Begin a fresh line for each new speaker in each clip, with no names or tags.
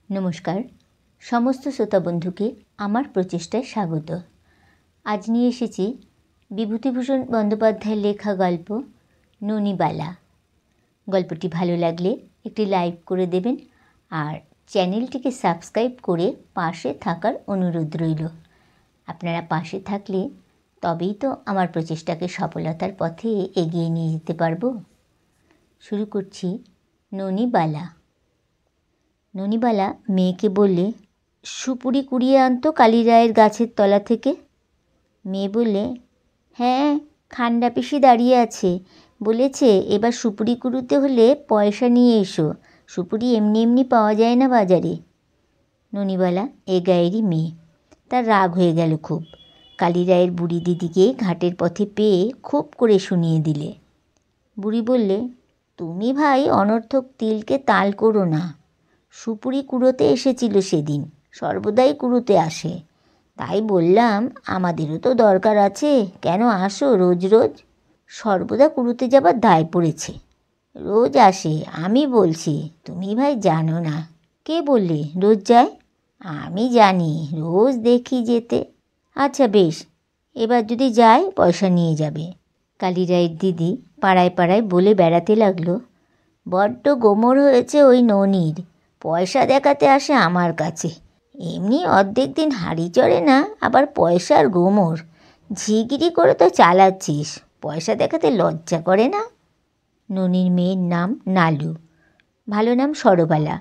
নমস্কার, সমস্ত শ্রোতা বন্ধুকে আমার প্রচেষ্টায় স্বাগত। আজ নিয়ে এসেছি বিভূতিভূষণ বন্দ্যোপাধ্যায়ের লেখা গল্প ননিবালা। গল্পটি ভালো লাগলে একটি লাইক করে দেবেন আর চ্যানেলটিকে সাবস্ক্রাইব করে পাশে থাকার অনুরোধ রইল। আপনারা পাশে থাকলে তবেই তো আমার প্রচেষ্টাকে সফলতার পথে এগিয়ে নিয়ে যেতে পারবো। শুরু করছি ননিবালা। ননিবালা মেয়েকে বললে, সুপুরি কুড়িয়ে আনতো কালী রায়ের গাছের তলা থেকে। মেয়ে বললে, হ্যাঁ, খান্ডা পিসি দাঁড়িয়ে আছে, বলেছে এবার সুপুরি কুড়োতে হলে পয়সা নিয়ে এসো, সুপুরি এমনি এমনি পাওয়া যায় না বাজারে। ননিবালা এ গায়েরই মেয়ে, তার রাগ হয়ে গেল খুব। কালী রায়ের বুড়ি দিদিকে ঘাটের পথে পেয়ে খুব করে শুনিয়ে দিলে। বুড়ি বললে, তুমি ভাই অনর্থক তিলকে তাল করো না। সুপুরি কুড়োতে এসেছিল সেদিন, সর্বদাই কুড়োতে আসে, তাই বললাম আমাদেরও তো দরকার আছে, কেন আসো রোজ রোজ। সর্বদা কুড়োতে যাবার দায় পড়েছে। রোজ আসে, আমি বলছি, তুমি ভাই জানো না। কে বললে রোজ যায়? আমি জানি, রোজ দেখি যেতে। আচ্ছা বেশ, এবার যদি যায় পয়সা নিয়ে যাবে। কালী রায়ের দিদি পাড়ায় পাড়ায় বলে বেড়াতে লাগলো, বড্ড গোমর হয়েছে ওই ননির, পয়সা দেখাতে আসে আমার কাছে, এমনি অর্ধেক দিন হাঁড়ি চড়ে না, আবার পয়সার গোমর। ঝিগিরি করে তো চালাচ্ছিস, পয়সা দেখাতে লজ্জা করে না? ননির মেয়ের নাম নালু, ভালো নাম সরবালা।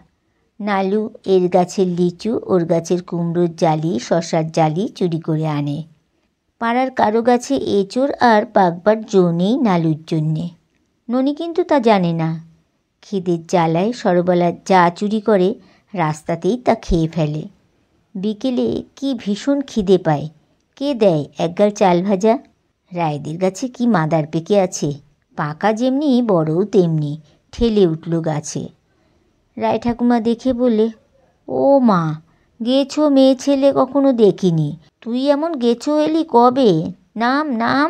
নালু এর গাছের লিচু, ওর গাছের কুমড়োর জালি, শশার জালি চুরি করে আনে। পাড়ার কারো গাছে এঁচোড় আর পাকবার জো নেই নালুর জন্যে। ননি কিন্তু তা জানে না। খিদের জ্বালায় সরবালা যা চুরি করে রাস্তাতেই তা খেয়ে ফেলে। বিকেলে কি ভীষণ খিদে পায়, কে দেয় একগাল চাল ভাজা? রায়দের গাছে কি মাদার পেকে আছে, পাকা যেমনি বড়ও তেমনি, ঠেলে উঠল গাছে। রায় ঠাকুমা দেখে বলে, ও মা, গেছো মেয়ে ছেলে কখনো দেখিনি, তুই এমন গেছো এলি কবে? নাম নাম,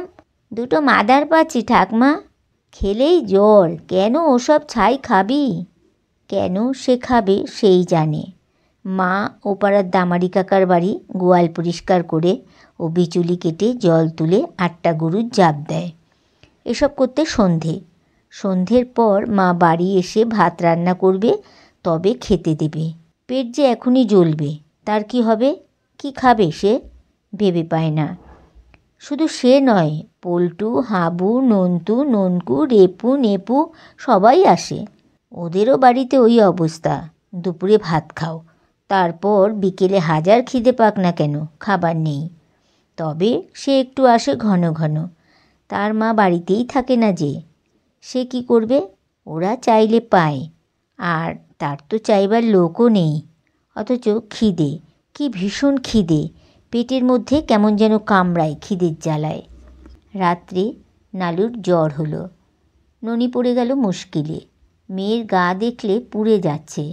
দুটো মাদার পাচ্ছি ঠাকমা, খেলেই জ্বর, কেন ওসব ছাই খাবি? কেন সে খাবে সেই জানে। মা ও পাড়ার দামারি কাকার বাড়ি গোয়াল পরিষ্কার করে ও বিচুলি কেটে জল তুলে 8টা গরুর জাপ দেয়। এসব করতে সন্ধ্যের পর মা বাড়ি এসে ভাত রান্না করবে, তবে খেতে দেবে। পেট যে এখনই জ্বলবে, তার কি হবে, কি খাবে সে ভেবে পায় না। শুধু সে নয়, পল্টু, হাবু, নন্তু, ননকু, রেপু, নেপু সবাই আসে। ওদেরও বাড়িতে ওই অবস্থা। দুপুরে ভাত খাও, তারপর বিকেলে হাজার খিদে পাক না কেন খাবার নেই। তবে সে একটু আসে ঘন ঘন, তার মা বাড়িতেই থাকে না যে, সে কি করবে? ওরা চাইলে পায়, আর তার তো চাইবার লোকও নেই। অথচ খিদে, কি ভীষণ খিদে, পেটের মধ্যে কেমন যেন কামড়ায় খিদের জ্বালায়। রাত্রে নালুর জ্বর হলো। ননি পড়ে গেল মুশকিলে। মেয়ের গা দেখলে পুড়ে যাচ্ছে,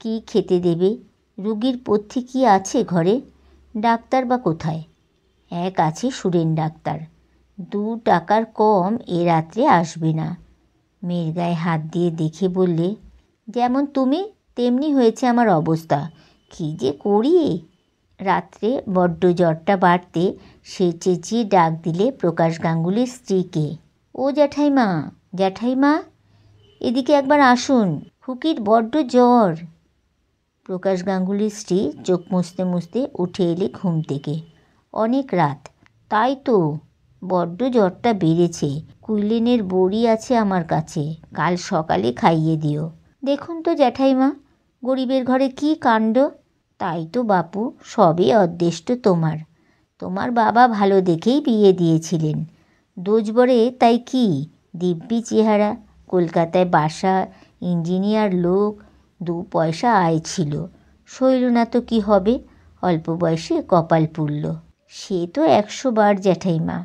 কি খেতে দেবে? রুগীর পথ্যি কি আছে ঘরে? ডাক্তার বা কোথায়? এক আছে সুরেন ডাক্তার, 2 টাকার কম এ রাত্রে আসবে না। মেয়ের গায়ে হাত দিয়ে দেখে বললে, যেমন তুমি তেমনি হয়েছে আমার অবস্থা, কী যে করি। রাত্রে বড্ড জ্বরটা বাড়তে সে চেঁচিয়ে ডাক দিলে প্রকাশ গাঙ্গুলির স্ত্রীকে, ও জ্যাঠাইমা, জ্যাঠাইমা, এদিকে একবার আসুন, খুকির বড্ড জ্বর। প্রকাশ গাঙ্গুলির স্ত্রী চোখ মুছতে মুছতে উঠে এলে ঘুম থেকে। অনেক রাত, তাই তো, বড্ড জ্বরটা বেড়েছে, কুইলেনের বড়ি আছে আমার কাছে, কাল সকালে খাইয়ে দিও। দেখুন তো জ্যাঠাইমা, গরিবের ঘরে কি কাণ্ড। তাই তো বাপু, সবে অদৃষ্ট তোমার বাবা ভালো দেখেই বিয়ে দিয়েছিলেন, দোজবরে তাই কি দিব্যি চেহারা, কলকাতায় বাসা, ইঞ্জিনিয়ার লোক, 2 পয়সা আয় ছিল, সইল না তো কি হবে, অল্প বয়সে কপাল পুড়ল। সে তো 100 বার জ্যাঠাইমা,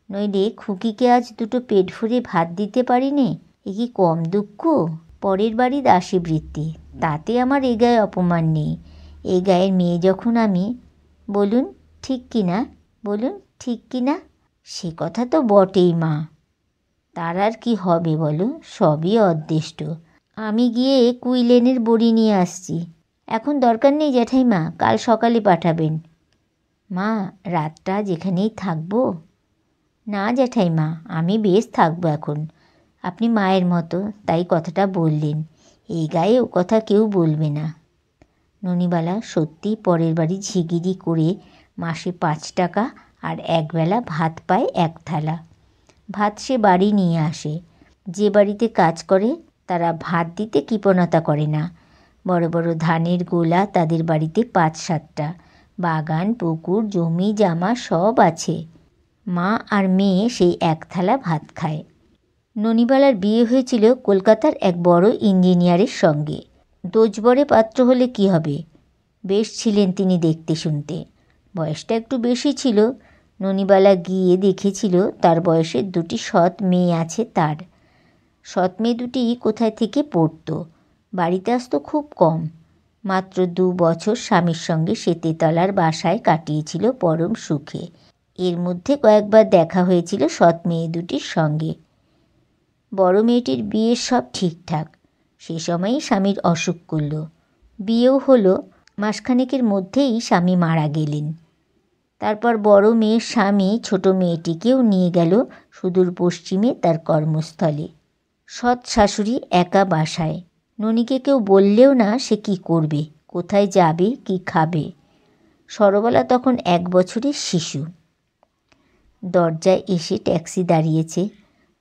নইলে খুকিকে আজ 2টো পেট ভরে ভাত দিতে পারিনে, এ কি কম দুঃখ? পরের বাড়ি দাসী বৃত্তি, তাতে আমার এ গায়ে অপমান নেই, এ গায়ের মেয়ে যখন আমি। বলুন ঠিক কি না, বলুন ঠিক কি না? সে কথা তো বটেই মা, তার আর কি হবে বলো, সবই অদৃষ্ট। আমি গিয়ে কুইলেনের বড়ি নিয়ে আসছি। এখন দরকার নেই জ্যাঠাইমা, কাল সকালে পাঠাবেন। মা, রাতটা যেখানেই থাকবো? না জ্যাঠাইমা, আমি বেশ থাকবো এখন। আপনি মায়ের মতো, তাই কথাটা বললেন। এই গায়ে ও কথা কেউ বলবে না। ননিবালা সত্যি পরের বাড়ি ঝিগিরি করে মাসে 5 টাকা আর একবেলা ভাত পায় 1 থালা। ভাত সে বাড়ি নিয়ে আসে। যে বাড়িতে কাজ করে তারা ভাত দিতে কৃপণতা করে না। বড় বড় ধানের গোলা তাদের বাড়িতে 5-7টা। বাগান, পুকুর, জমি জামা সব আছে। মা আর মেয়ে সেই 1 থালা ভাত খায়। ননিবালার বিয়ে হয়েছিল কলকাতার এক বড় ইঞ্জিনিয়ারের সঙ্গে। দোজবরে পাত্র হলে কি হবে, বেশ ছিলেন তিনি দেখতে শুনতে। বয়সটা একটু বেশি ছিল। ননিবালা গিয়ে দেখেছিল তার বয়সের 2টি সৎ মেয়ে আছে তার। সৎ মেয়ে দুটি কোথায় থেকে পড়তো, বাড়িতে আসতো খুব কম। মাত্র 2 বছর স্বামীর সঙ্গে সে তেতলার বাসায় কাটিয়েছিল পরম সুখে। এর মধ্যে কয়েকবার দেখা হয়েছিল সৎ মেয়ে দুটির সঙ্গে। বড় মেয়েটির বিয়ের সব ঠিকঠাক। সে সময়ই স্বামীর অসুখ করল। বিয়েও হলো, মাসখানেকের মধ্যেই স্বামী মারা গেলেন। তারপর বড় মেয়ের স্বামী ছোট মেয়েটিকেও নিয়ে গেল সুদূর পশ্চিমে তার কর্মস্থলে। সৎ শাশুড়ি একা বাসায়। ননিকে কেউ বললেও না সে কি করবে, কোথায় যাবে, কি খাবে। সরবালা তখন 1 বছরের শিশু। দরজায় এসে ট্যাক্সি দাঁড়িয়েছে।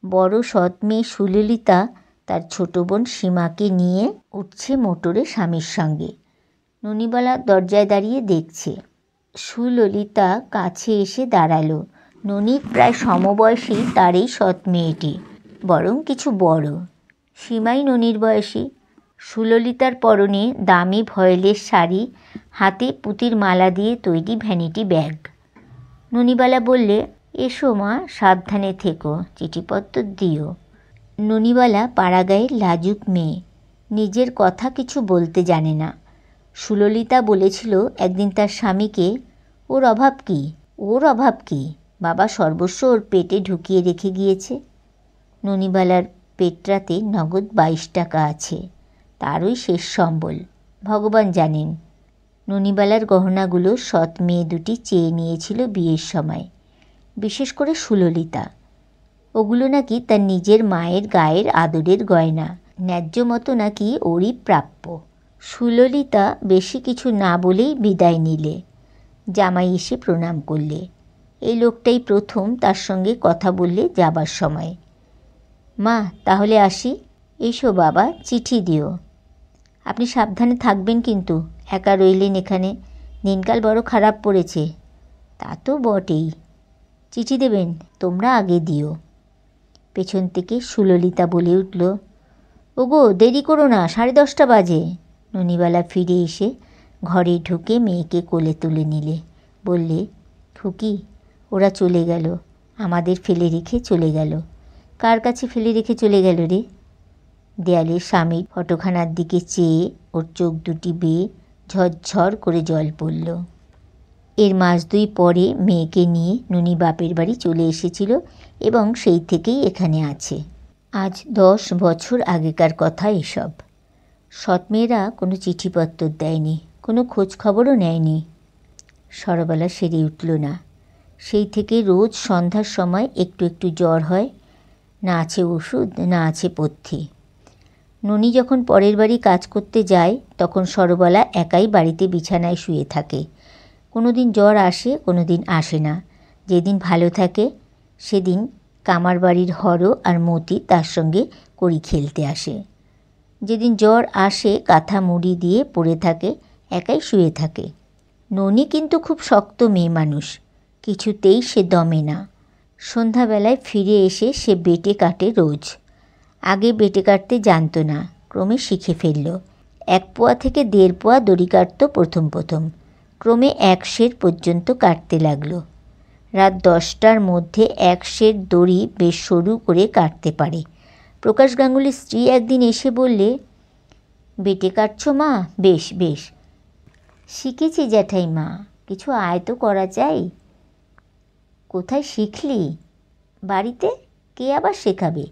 বড় সৎ মেয়ে সুললিতা তার ছোট বোন সীমাকে নিয়ে উঠছে মোটরে স্বামীর সঙ্গে। ননিবালা দরজায় দাঁড়িয়ে দেখছে। সুললিতা কাছে এসে দাঁড়ালো। ননির প্রায় সমবয়সী তার এই সৎ মেয়েটি, বরং কিছু বড়। সীমাই ননির বয়সী। সুললিতার পরনে দামি ভয়েলের শাড়ি, হাতে পুঁতির মালা দিয়ে তৈরি ভ্যানিটি ব্যাগ। ননিবালা বললে, এসো মা, সাবধানে থেকো, চিঠিপত্র দিও। ননিবালা পাড়াগাঁয়ের লাজুক মেয়ে, নিজের কথা কিছু বলতে জানে না। সুললিতা বলেছিল একদিন তার স্বামীকে, ওর অভাব কী, ওর অভাব কী, বাবা সর্বস্ব ওর পেটে ঢুকিয়ে রেখে গিয়েছে। ননিবালার পেটরাতে নগদ 22 টাকা আছে, তারই শেষ সম্বল, ভগবান জানেন। ননিবালার গহনাগুলো সৎ মেয়ে দুটি চেয়ে নিয়েছিল বিয়ের সময়, বিশেষ করে সুললিতা। ওগুলো নাকি তার নিজের মায়ের গায়ের আদরের গয়না, ন্যায্য মতো নাকি ওরই প্রাপ্য। সুললিতা বেশি কিছু না বলেই বিদায় নিলে। জামাই এসে প্রণাম করলে। এই লোকটাই প্রথম তার সঙ্গে কথা বললে যাবার সময়। মা, তাহলে আসি। এসো বাবা, চিঠি দিও। আপনি সাবধানে থাকবেন কিন্তু, একা রইলেন এখানে, দিনকাল বড় খারাপ পড়েছে। তা তো বটেই। চিঠি দেবেন, তোমরা আগে দিও। পেছন থেকে সুললিতা বলে উঠল, ওগো দেরি করো না, 10:30 বাজে। ননিবালা ফিরে এসে ঘরে ঢুকে মেয়েকে কোলে তুলে নিলে। বললে, খুকি, ওরা চলে গেল, আমাদের ফেলে রেখে চলে গেল। কার কাছে ফেলে রেখে চলে গেল রে? দেয়ালের স্বামীর ফটোখানার দিকে চেয়ে ওর চোখ দুটি বেয়ে ঝরঝর করে জল পড়ল। এর মাস 2 পরে মেয়েকে নিয়ে ননি বাপের বাড়ি চলে এসেছিল এবং সেই থেকেই এখানে আছে। আজ 10 বছর আগেকার কথা এসব। সৎমেয়েরা কোনো চিঠিপত্র দেয়নি, কোনো খোঁজ খবরও নেয়নি। সরবালা সেরে উঠল না। সেই থেকে রোজ সন্ধ্যার সময় একটু একটু জ্বর হয়, না আছে ওষুধ, না আছে পথ্যি। ননি যখন পরের বাড়ি কাজ করতে যায় তখন সরবালা একাই বাড়িতে বিছানায় শুয়ে থাকে। কোনো দিন জ্বর আসে, কোনো দিন আসে না। যেদিন ভালো থাকে সেদিন কামার বাড়ির হর আর মতি তার সঙ্গে কড়ি খেলতে আসে। যেদিন জ্বর আসে কাঁথা মুড়ি দিয়ে পড়ে থাকে, একাই শুয়ে থাকে। ননি কিন্তু খুব শক্ত মেয়ে মানুষ, কিছুতেই সে দমে না। সন্ধ্যাবেলায় ফিরে এসে সে বেটে কাটে রোজ। আগে বেটে কাটতে জানতো না, ক্রমে শিখে ফেলল। 1 পোয়া থেকে 1.5 পোয়া দড়ি কাটত প্রথম, ক্রমে 1 সের পর্যন্ত কাটতে লাগলো। রাত 10টার মধ্যে 1 সের দড়ি বেশ সরু করে কাটতে পারে। প্রকাশ গাঙ্গুলির স্ত্রী একদিন এসে বললে, বেটে কাটছো মা? বেশ বেশ। শিখেছি জ্যাঠাইমা, কিছু আয় তো করা চাই। কোথায় শিখলি? বাড়িতে। কে আবার শেখাবে?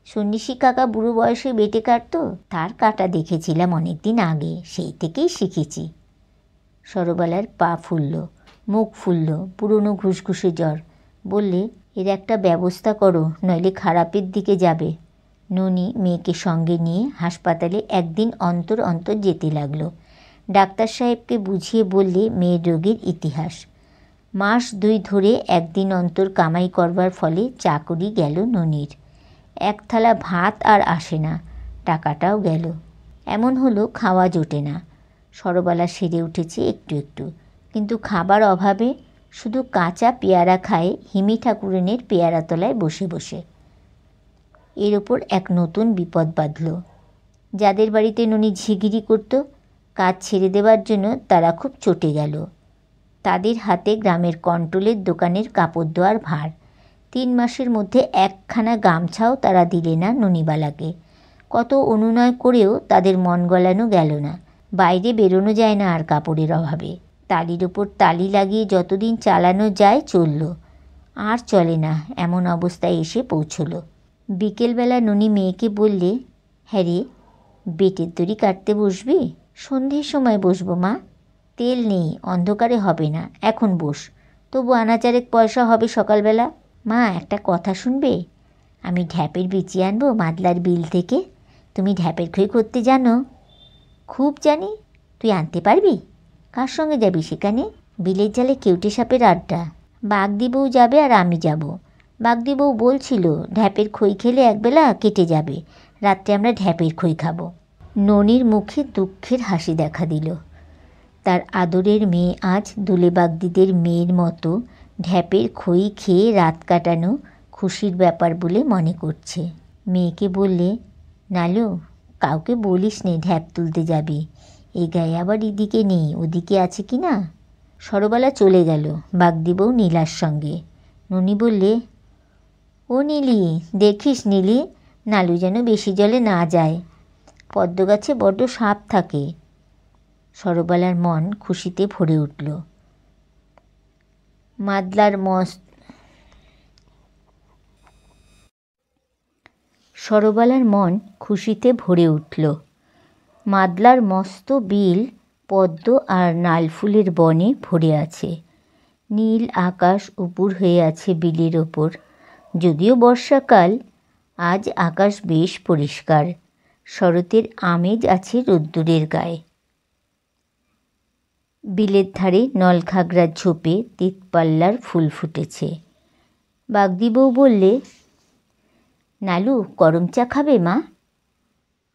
সন্ন্যাসী কাকা বুড়ো বয়সে বেটে কাটতো, তার কাটা দেখেছিলাম অনেক দিন আগে, সেই থেকেই শিখেছি। সরবালার পা ফুলল, মুখ ফুলল, পুরনো ঘুসঘুসে জ্বর। বললে, এর একটা ব্যবস্থা করো, নইলে খারাপের দিকে যাবে। ননি মেয়েকে সঙ্গে নিয়ে হাসপাতালে একদিন অন্তর অন্তর যেতে লাগলো। ডাক্তার সাহেবকে বুঝিয়ে বললে মেয়ের রোগের ইতিহাস। মাস 2 ধরে একদিন অন্তর কামাই করবার ফলে চাকরি গেল ননির। এক থালা ভাত আর আসে না, টাকাটাও গেল। এমন হলো খাওয়া জোটে না। সরবালা সেরে উঠেছে একটু একটু, কিন্তু খাবার অভাবে শুধু কাঁচা পেয়ারা খায় হিমি ঠাকুরনের পেয়ারা তলায় বসে বসে। এর ওপর এক নতুন বিপদ বাঁধল। যাদের বাড়িতে ননি ঝিগিরি করত, কাজ ছেড়ে দেওয়ার জন্য তারা খুব চটে গেল। তাদের হাতে গ্রামের কন্ট্রোলের দোকানের কাপড় দেওয়ার ভার। 3 মাসের মধ্যে একখানা গামছাও তারা দিলে না ননিবালাকে। কত অনুনয় করেও তাদের মন গলানো গেল না। বাইরে বেরোনো যায় না আর কাপড়ের অভাবে। তালির ওপর তালি লাগিয়ে যতদিন চালানো যায় চলল, আর চলে না এমন অবস্থায় এসে পৌঁছল। বিকেলবেলা ননি মেয়েকে বললে, হ্যাঁ রে, বেটের দড়ি কাটতে বসবি? সন্ধ্যের সময় বসবো মা। তেল নেই, অন্ধকারে হবে না, এখন বস, তবু আনাচারেক পয়সা হবে সকালবেলা। মা, একটা কথা শুনবে? আমি ঢ্যাপের বিচি আনবো মাদলার বিল থেকে। তুমি ঢ্যাপের খই করতে জানো? খুব জানি। তুই আনতে পারবি? কার সঙ্গে যাবি সেখানে? বিলের জালে কেউটে সাপের আড্ডা। বাগদি বউ যাবে আর আমি যাব। বাগদি বউ বলছিল ঢ্যাপের খই খেলে একবেলা কেটে যাবে, রাত্রে আমরা ঢ্যাপের খই খাবো। ননির মুখে দুঃখের হাসি দেখা দিল। তার আদরের মেয়ে আজ দুলে বাগদিদের মেয়ের মতো ঢ্যাপের খই খেয়ে রাত কাটানো খুশির ব্যাপার বলে মনে করছে। মেয়েকে বললে, নালু, কাউকে বলিস নে ঢ্যাপ তুলতে যাবি। এই গায়ে আবার এদিকে নেই, ওদিকে আছে কি না। সরবালা চলে গেল বাগদি বউ নীলার সঙ্গে। ননি বললে, ও নীলি, দেখিস নীলি, নালু যেন বেশি জলে না যায়। পদ্ম গাছে বড্ড সাপ থাকে। সরবালার মন খুশিতে ভরে উঠল। সরবালার মন খুশিতে ভরে উঠল। মাদলার মস্ত বিল পদ্ম আর নালফুলের বনে ভরে আছে। নীল আকাশ উপুর হয়ে আছে বিলের ওপর। যদিও বর্ষাকাল, আজ আকাশ বেশ পরিষ্কার। শরতের আমেজ আছে রোদ্দুরের গায়ে। বিলের ধারে নলখাগড়ার ঝোপে তিতপাল্লার ফুল ফুটেছে। বাগদি বউ বললে, নালু, করম চা খাবে মা?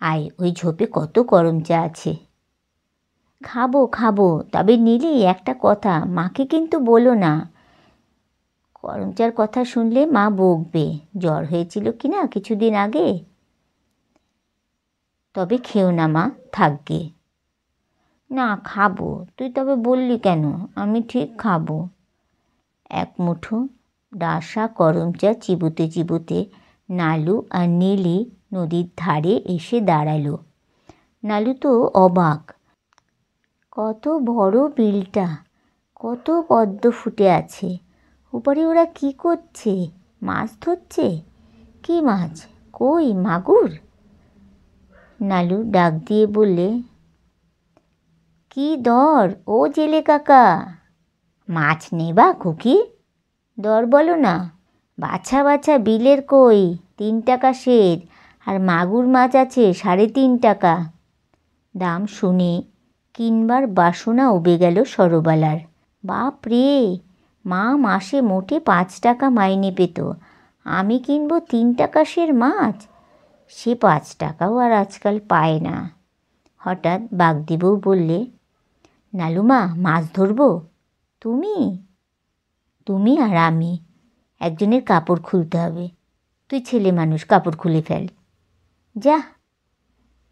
আয়, ওই ঝোপে কত করম চা আছে। খাবো খাবো, তবে নীলি একটা কথা, মাকে কিন্তু বলো না। করম চার কথা শুনলে মা বকবে। জ্বর হয়েছিল কি না কিছুদিন আগে। তবে খেও না মা, থাকবে। না, খাবো। তুই তবে বললি কেন? আমি ঠিক খাবো। এক মুঠো ডাসা করম চা চিবোতে চিবোতে নালু আর নীলি নদীর ধারে এসে দাঁড়ালো। নালু তো অবাক। কত বড় বিলটা, কত পদ্ম ফুটে আছে। উপরে ওরা কি করছে? মাছ ধরছে? কি মাছ? কই, মাগুর? নালু ডাক দিয়ে বললে, কি দর ও জেলে কাকা? মাছ নেবা খুকি? দর বলো না। বাছা বাছা বিলের কই 3 টাকা সের, আর মাগুর মাছ আছে 3.5 টাকা। দাম শুনে কিনবার বাসনা উবে গেল সরবালার। বাপ রে, মা মাসে মোটে 5 টাকা মাইনে পেত, আমি কিনবো 3 টাকা সের মাছ? সে 5 টাকাও আর আজকাল পায় না। হঠাৎ বাগদি বউ বললে, নালুমা, মাছ ধরবো? তুমি? তুমি আর আমি। একজনের কাপড় খুলতে হবে। তুই ছেলে মানুষ, কাপড় খুলে ফেল। যা,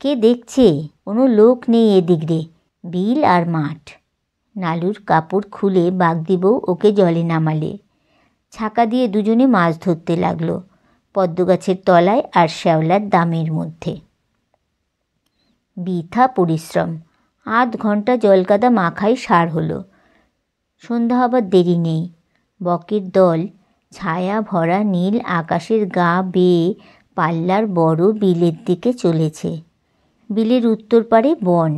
কে দেখছে? কোনো লোক নেই এদিক রে, বিল আর মাঠ। নালুর কাপড় খুলে বাগদি বউ ওকে জলে নামালে। ছাকা দিয়ে দুজনে মাছ ধরতে লাগলো, পদ্ম গাছের তলায় আর শ্যাওলার দামের মধ্যে। বৃথা পরিশ্রম। 8 ঘন্টা জলকাদা মাখাই সার হলো। সন্ধ্যা হবার দেরি নেই। বকের দল ছায়া ভরা নীল আকাশের গা বেয়ে পাল্লার বড় বিলের দিকে চলেছে। বিলের উত্তর পারে বন,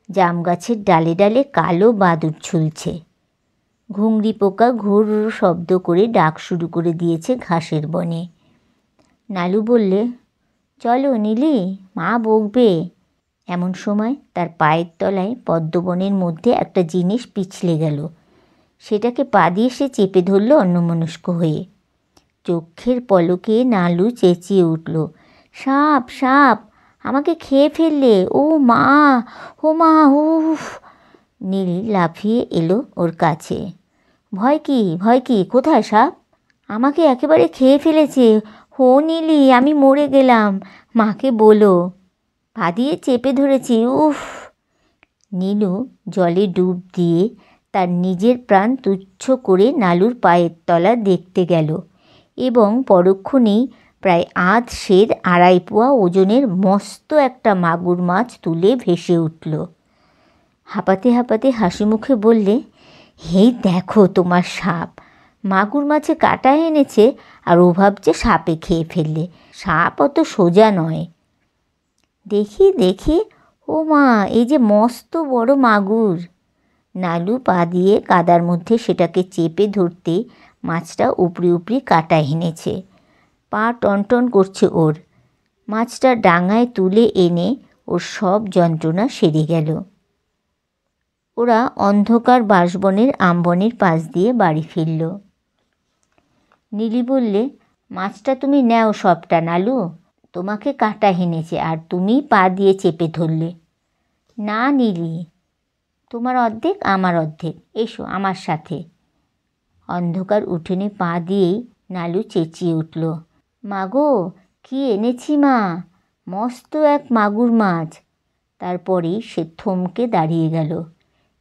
জাম গাছের ডালে ডালে কালো বাদুড় ঝুলছে। ঘুংড়ি পোকা ঘুর শব্দ করে ডাক শুরু করে দিয়েছে ঘাসের বনে। নালু বললে, চলো নীলি, মা বকবে। এমন সময় তার পায়ের তলায় পদ্মবনের মধ্যে একটা জিনিস পিছলে গেল। সেটাকে পা দিয়ে সে চেপে ধরল অন্যমনস্ক হয়ে। চোখের পলকে নালু চেঁচিয়ে উঠল, সাপ সাপ, আমাকে খেয়ে ফেললে, ও মা, ও মা, উফ। নীল লাফিয়ে এলো ওর কাছে। ভয় কি, কোথায় সাপ? আমাকে একেবারে খেয়ে ফেলেছে। হো নীলি, আমি মরে গেলাম, মাকে বলো। পা দিয়ে চেপে ধরেছি, উফ। নীলু জলে ডুব দিয়ে তার নিজের প্রাণ তুচ্ছ করে নালুর পায়ের তলা দেখতে গেল এবং পরক্ষণেই প্রায় আধ সের 2.5 পোয়া ওজনের মস্ত একটা মাগুর মাছ তুলে ভেসে উঠল। হাঁপাতে হাঁপাতে হাসি মুখে বললে, এই দেখো তোমার সাপ। মাগুর মাছে কাটা এনেছে আর ও ভাবছে সাপে খেয়ে ফেললে। সাপ অত সোজা নয়। দেখি, ও মা, এই যে মস্ত বড় মাগুর। নালু পা দিয়ে কাদার মধ্যে সেটাকে চেপে ধরতে মাছটা উপরি উপরি কাটা এনেছে। পা টনটন করছে ওর। মাছটা ডাঙায় তুলে এনে ওর সব যন্ত্রণা সেরে গেল। ওরা অন্ধকার বাঁশবনের আমবনের পাশ দিয়ে বাড়ি ফিরল। নীলি বললে, মাছটা তুমি নেও সবটা নালু, তোমাকে কাটা হেনেছে আর তুমি পা দিয়ে চেপে ধরলে। না নীলি, তোমার অর্ধেক আমার অর্ধেক, এসো আমার সাথে। অন্ধকার উঠোনে পা দিয়েই নালু চেঁচিয়ে উঠল, মাগো, কি এনেছি মা, মস্ত এক মাগুর মাছ। তারপরেই সে থমকে দাঁড়িয়ে গেল।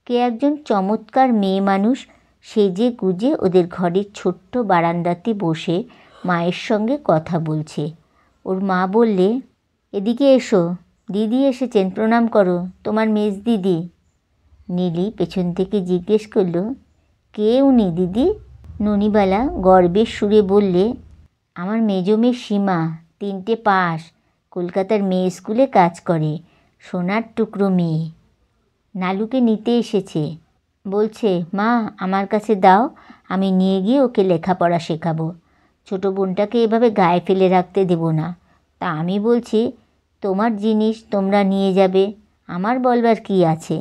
কে একজন চমৎকার মেয়ে মানুষ সেজে গুজে ওদের ঘরের ছোট্ট বারান্দাতে বসে মায়ের সঙ্গে কথা বলছে। ওর মা বললে, এদিকে এসো, দিদি এসেছেন, প্রণাম করো, তোমার মেজ দিদি। নীলি পেছন থেকে জিজ্ঞেস করল, কে উনি দিদি? ননিবালা গর্বের সুরে বললে, আমার মেজো মেয়ে সীমা, 3টে পাস, কলকাতার মেয়ে স্কুলে কাজ করে, সোনার টুকরো মেয়ে। নালুকে নিতে এসেছে, বলছে, মা আমার কাছে দাও, আমি নিয়ে গিয়ে ওকে লেখাপড়া শেখাবো। ছোটো বোনটাকে এভাবে গায়ে ফেলে রাখতে দেব না। তা আমি বলছি, তোমার জিনিস তোমরা নিয়ে যাবে, আমার বলবার কি আছে?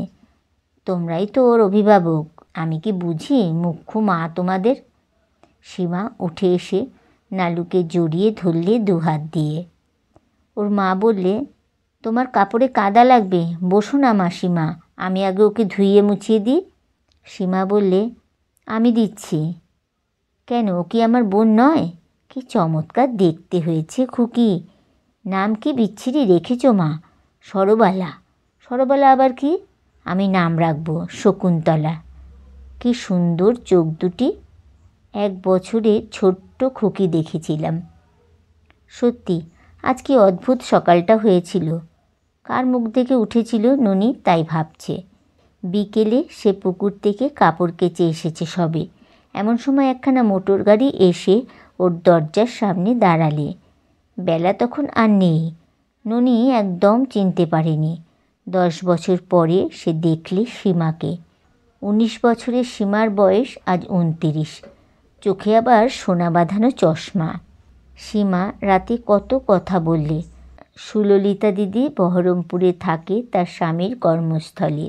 তোমরাই তো ওর অভিভাবক, আমি কি বুঝি মুখ্য মা তোমাদের? সীমা উঠে এসে নালুকে জড়িয়ে ধরলে 2 হাত দিয়ে। ওর মা বললে, তোমার কাপড়ে কাদা লাগবে, বসো না মাসিমা, আমি আগে ওকে ধুইয়ে মুছিয়ে দিই। সীমা বললে, আমি দিচ্ছি। কেন, ও কি আমার বোন নয়? কি চমৎকার দেখতে হয়েছে খুকি। নাম কি বিচ্ছিরি রেখেছ মা, সরবালা। সরবালা আবার কি? আমি নাম রাখবো শকুন্তলা। কি সুন্দর চোখ দুটি, 1 বছরের ছোট্ট খুকি দেখেছিলাম। সত্যি আজ কি অদ্ভুত সকালটা হয়েছিল। কার মুখ দেখে উঠেছিল ননি তাই ভাবছে। বিকেলে সে পুকুর থেকে কাপড় কেচে এসেছে সবে। এমন সময় একখানা মোটর গাড়ি এসে ওর দরজার সামনে দাঁড়ালে। বেলা তখন আর নেই। ননি একদম চিনতে পারেনি। 10 বছর পরে সে দেখলে সীমাকে। 19 বছরের সীমার বয়স আজ 29, চোখে আবার সোনা বাঁধানো চশমা। সীমা রাতে কত কথা বললে। সুললিতা দিদি বহরমপুরে থাকে তার স্বামীর কর্মস্থলে।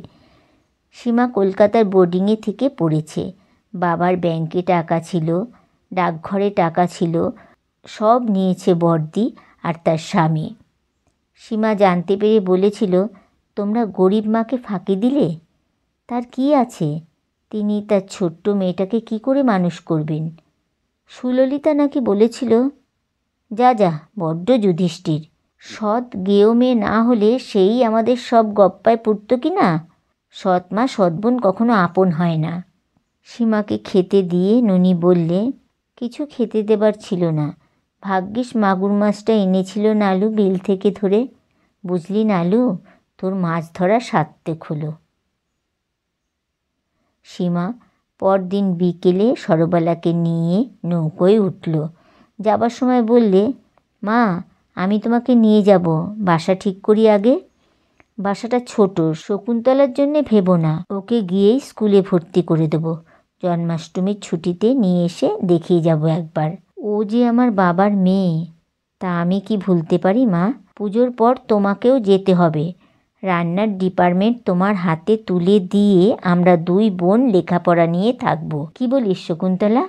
সীমা কলকাতার বোর্ডিংয়ে থেকে পড়েছে। বাবার ব্যাংকে টাকা ছিল, ডাকঘরে টাকা ছিল, সব নিয়েছে বড়দি আর তার স্বামী। সীমা জানতে পেরে বলেছিল, তোমরা গরিব মাকে ফাঁকি দিলে। তার কি আছে, তিনি তার ছোট্ট মেয়েটাকে কি করে মানুষ করবেন? সুললিতা নাকি বলেছিল, যা বড্ড যুধিষ্ঠির, সৎ গেয় মেয়ে না হলে সেই আমাদের সব গপ্পায় পুড়ত কি না। সৎ মা সৎ বোন কখনো আপন হয় না। সীমাকে খেতে দিয়ে ননি বললে, কিছু খেতে দেবার ছিল না, ভাগ্যিস মাগুর মাছটা এনেছিল নালু বিল থেকে ধরে। বুঝলি নালু, তোর মাছ ধরা সার্থক হলো। সীমা পরদিন বিকেলে সরবালাকে নিয়ে নৌকোয় উঠল। যাবার সময় বললে, মা আমি তোমাকে নিয়ে যাব, বাসা ঠিক করি আগে। বাসাটা ছোট, শকুন্তলার জন্যে ভেবো না, ওকে গিয়েই স্কুলে ভর্তি করে দেবো। জন্মাষ্টমীর ছুটিতে নিয়ে এসে দেখিয়ে যাব একবার। ও যে আমার বাবার মেয়ে, তা আমি কি ভুলতে পারি মা? পুজোর পর তোমাকেও যেতে হবে। রান্নার ডিপার্টমেন্ট তোমার হাতে তুলে দিয়ে আমরা দুই বোন লেখাপড়া নিয়ে থাকবো। কি বলিস শকুন্তলা?